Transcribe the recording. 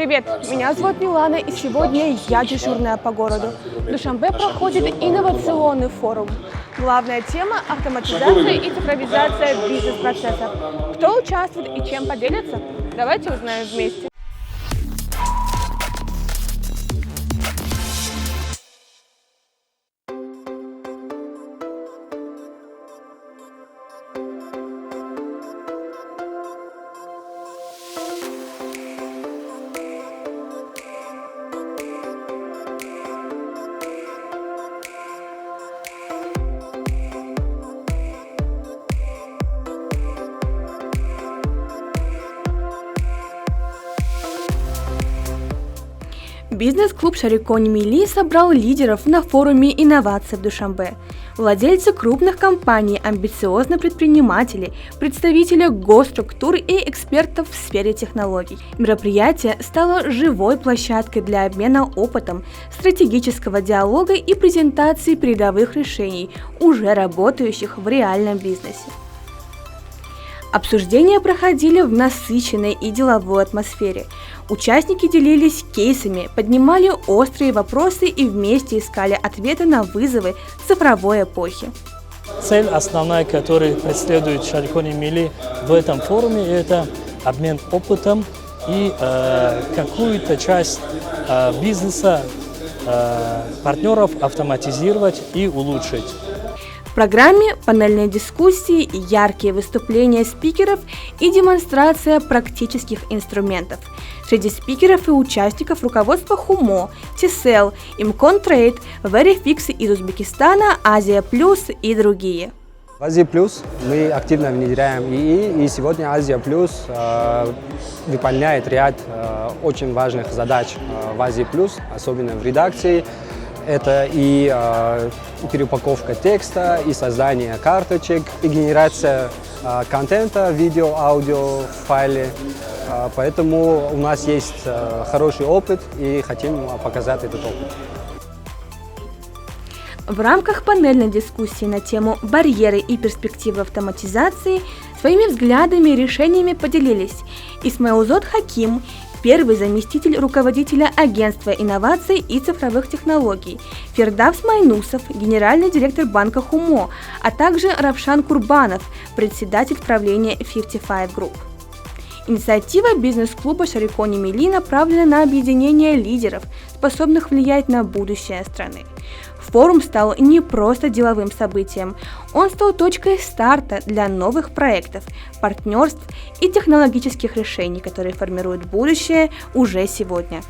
Привет, меня зовут Милана, и сегодня я дежурная по городу. В Душанбе проходит инновационный форум. Главная тема – автоматизация и цифровизация бизнес-процессов. Кто участвует и чем поделится? Давайте узнаем вместе. Бизнес-клуб Шарикони Милли собрал лидеров на форуме инноваций в Душанбе. Владельцы крупных компаний, амбициозные предприниматели, представители госструктур и экспертов в сфере технологий. Мероприятие стало живой площадкой для обмена опытом, стратегического диалога и презентации передовых решений, уже работающих в реальном бизнесе. Обсуждения проходили в насыщенной и деловой атмосфере. Участники делились кейсами, поднимали острые вопросы и вместе искали ответы на вызовы цифровой эпохи. Цель основная, которую преследует Шарикони Милли в этом форуме, это обмен опытом и какую-то часть бизнеса партнеров автоматизировать и улучшить. В программе панельные дискуссии, яркие выступления спикеров и демонстрация практических инструментов. Среди спикеров и участников руководство ХУМО, TESEL, Imcon Trade, Verifix из Узбекистана, Азия Плюс и другие. В Азия Плюс мы активно внедряем ИИ, и сегодня Азия Плюс выполняет ряд очень важных задач в Азия Плюс, особенно в редакции. Это и переупаковка текста, и создание карточек, и генерация контента, видео, аудио, в файле. Поэтому у нас есть хороший опыт и хотим показать этот опыт. В рамках панельной дискуссии на тему «Барьеры и перспективы автоматизации» своими взглядами и решениями поделились Исмаилзод Хаким, первый заместитель руководителя Агентства инноваций и цифровых технологий, Фердавс Майнусов, генеральный директор банка ХУМО, а также Равшан Курбанов, председатель правления 55 Group. Инициатива бизнес-клуба Шарикони Милли направлена на объединение лидеров, способных влиять на будущее страны. Форум стал не просто деловым событием, он стал точкой старта для новых проектов, партнерств и технологических решений, которые формируют будущее уже сегодня.